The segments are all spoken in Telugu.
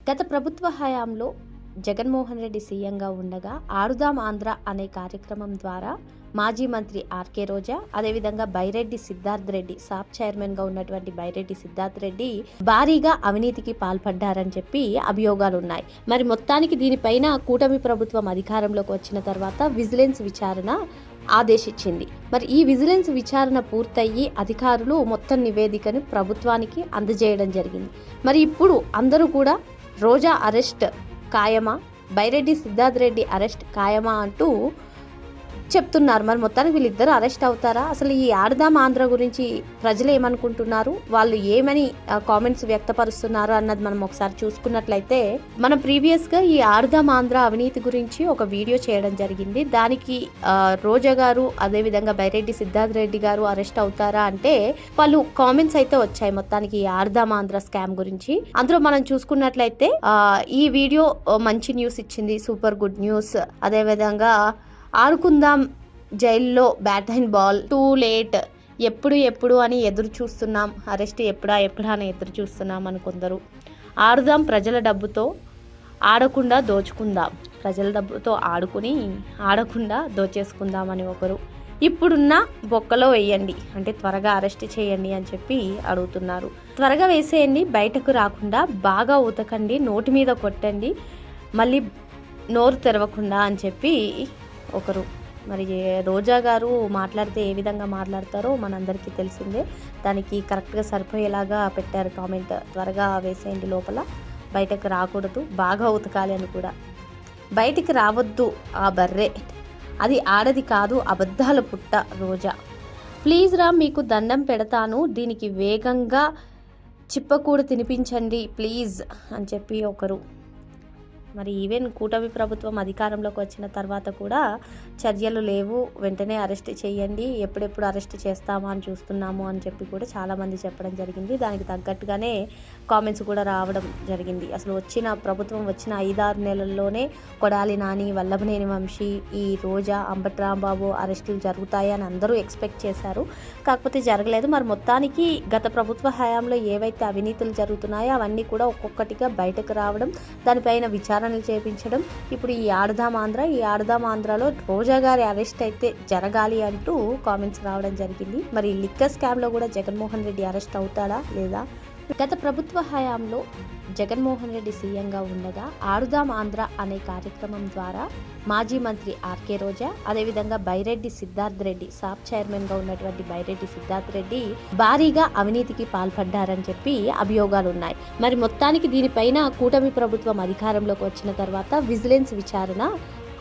గత ప్రభుత్వ హయాంలో జగన్మోహన్ రెడ్డి సీఎంగా ఉండగా ఆడుదాం ఆంధ్ర అనే కార్యక్రమం ద్వారా మాజీ మంత్రి ఆర్కే రోజా, అదేవిధంగా బైరెడ్డి సిద్ధార్థ్ రెడ్డి, సాప్ చైర్మన్గా ఉన్నటువంటి బైరెడ్డి సిద్ధార్థ్ రెడ్డి భారీగా అవినీతికి పాల్పడ్డారని చెప్పి అభియోగాలు ఉన్నాయి. మరి మొత్తానికి దీనిపైన కూటమి ప్రభుత్వం అధికారంలోకి వచ్చిన తర్వాత విజిలెన్స్ విచారణ ఆదేశించింది. మరి ఈ విజిలెన్స్ విచారణ పూర్తయ్యి అధికారులు మొత్తం నివేదికను ప్రభుత్వానికి అందజేయడం జరిగింది. మరి ఇప్పుడు అందరూ కూడా రోజా అరెస్ట్ ఖాయమా, బైరెడ్డి సిద్ధార్థ్ రెడ్డి అరెస్ట్ ఖాయమా అంటూ చెప్తున్నారు. మరి మొత్తానికి వీళ్ళిద్దరూ అరెస్ట్ అవుతారా? అసలు ఈ ఆడుదాం ఆంధ్ర గురించి ప్రజలు ఏమనుకుంటున్నారు, వాళ్ళు ఏమని కామెంట్స్ వ్యక్తపరుస్తున్నారు అన్నది మనం ఒకసారి చూసుకున్నట్లయితే, మనం ప్రీవియస్గా ఈ ఆడుదాం ఆంధ్ర అవినీతి గురించి ఒక వీడియో చేయడం జరిగింది. దానికి రోజా గారు, అదేవిధంగా బైరెడ్డి సిద్ధార్థ్ రెడ్డి గారు అరెస్ట్ అవుతారా అంటే వాళ్ళు కామెంట్స్ అయితే వచ్చాయి మొత్తానికి ఈ ఆడుదాం ఆంధ్ర స్కామ్ గురించి. అందులో మనం చూసుకున్నట్లయితే ఈ వీడియో మంచి న్యూస్ ఇచ్చింది, సూపర్ గుడ్ న్యూస్. అదేవిధంగా ఆడుకుందాం జైల్లో bat and ball, too late, ఎప్పుడు అని ఎదురు చూస్తున్నాం, అరెస్ట్ ఎప్పుడా అని ఎదురు చూస్తున్నాం అని కొందరు. ఆడుదాం ప్రజల డబ్బుతో, ఆడకుండా దోచుకుందాం, ప్రజల డబ్బుతో ఆడుకుని ఆడకుండా దోచేసుకుందాం అని ఒకరు. ఇప్పుడున్న బొక్కలో వేయండి అంటే త్వరగా అరెస్ట్ చేయండి అని చెప్పి అడుగుతున్నారు. త్వరగా వేసేయండి, బయటకు రాకుండా బాగా ఉతకండి, నోటి మీద కొట్టండి, మళ్ళీ నోరు తెరవకుండా అని చెప్పి ఒకరు. మరి రోజా గారు మాట్లాడితే ఏ విధంగా మాట్లాడతారో మనందరికీ తెలిసిందే. దానికి కరెక్ట్గా సరిపోయేలాగా పెట్టారు కామెంట్. త్వరగా వేసేయండి, లోపల బయటకు రాకూడదు, బాగా ఉతకాలి అని కూడా. బయటికి రావద్దు ఆ బర్రె, అది ఆడది కాదు అబద్ధాల పుట్ట రోజా. ప్లీజ్ రా, మీకు దండం పెడతాను, దీనికి వేగంగా చిప్పకూడు తినిపించండి ప్లీజ్ అని చెప్పి ఒకరు. మరి ఈవెన్ కూటమి ప్రభుత్వం అధికారంలోకి వచ్చిన తర్వాత కూడా చర్యలు లేవు, వెంటనే అరెస్ట్ చేయండి, ఎప్పుడెప్పుడు అరెస్ట్ చేస్తామా అని చూస్తున్నాము అని చెప్పి కూడా చాలామంది చెప్పడం జరిగింది. దానికి తగ్గట్టుగానే కామెంట్స్ కూడా రావడం జరిగింది. అసలు ప్రభుత్వం వచ్చిన 5-6 నెలల్లోనే కొడాలి నాని, వల్లభనేని వంశీ, ఈ రోజా, అంబటి రాంబాబు అరెస్టులు జరుగుతాయి అని అందరూ ఎక్స్పెక్ట్ చేశారు. కాకపోతే జరగలేదు. మరి మొత్తానికి గత ప్రభుత్వ హయాంలో ఏవైతే అవినీతులు జరుగుతున్నాయో అవన్నీ కూడా ఒక్కొక్కటిగా బయటకు రావడం, దానిపైన విచారణలు చేపించడం. ఇప్పుడు ఈ ఆడుదాం ఆంధ్రలో రోజా గారి అరెస్ట్ అయితే జరగాలి అంటూ కామెంట్స్ రావడం జరిగింది. మరి లిక్కర్ స్కామ్ లో కూడా జగన్మోహన్ రెడ్డి అరెస్ట్ అవుతాడా లేదా? గత ప్రభుత్వ హయాంలో జగన్మోహన్ రెడ్డి సీఎంగా ఉండగా ఆడుదాం ఆంధ్ర అనే కార్యక్రమం ద్వారా మాజీ మంత్రి ఆర్కే రోజా, అదేవిధంగా బైరెడ్డి సిద్ధార్థ్ రెడ్డి, సాప్ చైర్మన్గా ఉన్నటువంటి బైరెడ్డి సిద్ధార్థ్ రెడ్డి భారీగా అవినీతికి పాల్పడ్డారని చెప్పి అభియోగాలు ఉన్నాయి. మరి మొత్తానికి దీనిపైన కూటమి ప్రభుత్వం అధికారంలోకి వచ్చిన తర్వాత విజిలెన్స్ విచారణ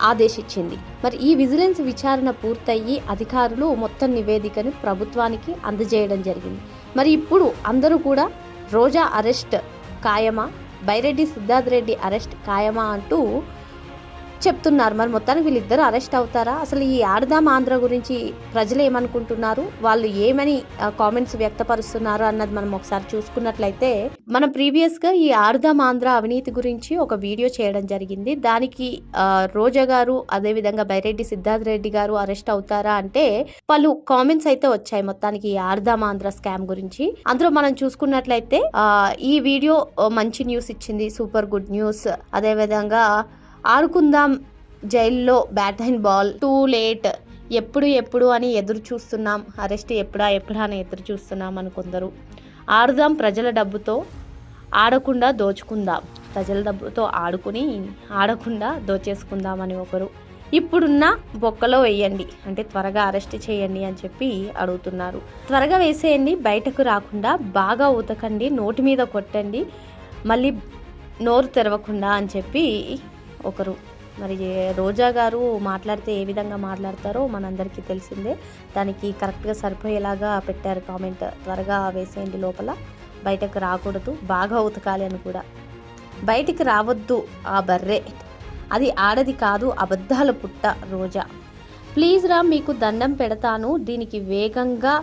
ఆదేశించింది. మరి ఈ విజిలెన్స్ విచారణ పూర్తయ్యి అధికారులు మొత్తం నివేదికను ప్రభుత్వానికి అందజేయడం జరిగింది. మరి ఇప్పుడు అందరూ కూడా రోజా అరెస్ట్ ఖాయమా, బైరెడ్డి సిద్ధార్థ్ రెడ్డి అరెస్ట్ ఖాయమా అంటూ చెప్తున్నారు. మరి మొత్తానికి వీళ్ళిద్దరూ అరెస్ట్ అవుతారా? అసలు ఈ ఆడుదాం ఆంధ్ర గురించి ప్రజలు ఏమనుకుంటున్నారు, వాళ్ళు ఏమని కామెంట్స్ వ్యక్తపరుస్తున్నారు అన్నది మనం ఒకసారి చూసుకున్నట్లయితే, మనం ప్రీవియస్గా ఈ ఆడుదాం ఆంధ్ర అవినీతి గురించి ఒక వీడియో చేయడం జరిగింది. దానికి రోజా గారు, అదేవిధంగా బైరెడ్డి సిద్ధార్థ్ రెడ్డి గారు అరెస్ట్ అవుతారా అంటే వాళ్ళు కామెంట్స్ అయితే వచ్చాయి మొత్తానికి ఈ ఆడుదాం ఆంధ్ర స్కామ్ గురించి. అందులో మనం చూసుకున్నట్లయితే ఈ వీడియో మంచి న్యూస్ ఇచ్చింది, సూపర్ గుడ్ న్యూస్. అదేవిధంగా ఆడుకుందాం జైల్లో bat and ball, too late, ఎప్పుడు అని ఎదురు చూస్తున్నాం, అరెస్ట్ ఎప్పుడా అని ఎదురు చూస్తున్నాం అని కొందరు. ఆడుదాం ప్రజల డబ్బుతో, ఆడకుండా దోచుకుందాం, ప్రజల డబ్బుతో ఆడుకుని ఆడకుండా దోచేసుకుందాం అని ఒకరు. ఇప్పుడున్న బొక్కలో వేయండి అంటే త్వరగా అరెస్ట్ చేయండి అని చెప్పి అడుగుతున్నారు. త్వరగా వేసేయండి, బయటకు రాకుండా బాగా ఉతకండి, నోటి మీద కొట్టండి, మళ్ళీ నోరు తెరవకుండా అని చెప్పి ఒకరు. మరి రోజా గారు మాట్లాడితే ఏ విధంగా మాట్లాడతారో మనందరికీ తెలిసిందే. దానికి కరెక్ట్గా సరిపోయేలాగా పెట్టారు కామెంట్. త్వరగా వేసేయండి, లోపల బయటకు రాకూడదు, బాగా ఉతకాలి అని కూడా. బయటికి రావద్దు ఆ బర్రె, అది ఆడది కాదు అబద్ధాల పుట్ట రోజా. ప్లీజ్ రా, మీకు దండం పెడతాను, దీనికి వేగంగా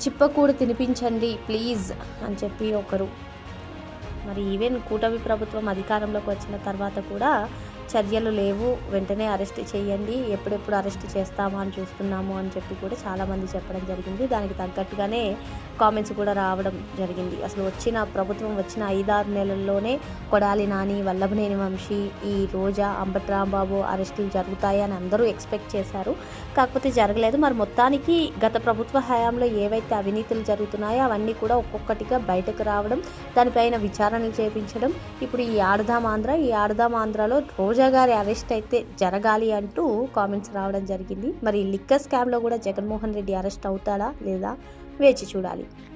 చిప్పకూడు తినిపించండి ప్లీజ్ అని చెప్పి ఒకరు. మరి ఈవెన్ కూటమి ప్రభుత్వం అధికారంలోకి వచ్చిన తర్వాత కూడా చర్యలు లేవు, వెంటనే అరెస్ట్ చేయండి, ఎప్పుడెప్పుడు అరెస్ట్ చేస్తామా అని చూస్తున్నాము అని చెప్పి కూడా చాలామంది చెప్పడం జరిగింది. దానికి తగ్గట్టుగానే కామెంట్స్ కూడా రావడం జరిగింది. అసలు ప్రభుత్వం వచ్చిన 5-6 నెలల్లోనే కొడాలి నాని, వల్లభనేని వంశీ, ఈ రోజా, అంబటి రాంబాబు అరెస్టులు జరుగుతాయని అందరూ ఎక్స్పెక్ట్ చేశారు. కాకపోతే జరగలేదు. మరి మొత్తానికి గత ప్రభుత్వ హయాంలో ఏవైతే అవినీతులు జరుగుతున్నాయో అవన్నీ కూడా ఒక్కొక్కటిగా బయటకు రావడం, దానిపైన విచారణలు చేపించడం, ఇప్పుడు ఈ ఆడుదాం ఆంధ్రాలో రోజా గారి అరెస్ట్ అయితే జరగాలి అంటూ కామెంట్స్ రావడం జరిగింది. మరి లిక్కర్ స్కామ్లో కూడా జగన్మోహన్ రెడ్డి అరెస్ట్ అవుతాడా లేదా వేచి చూడాలి.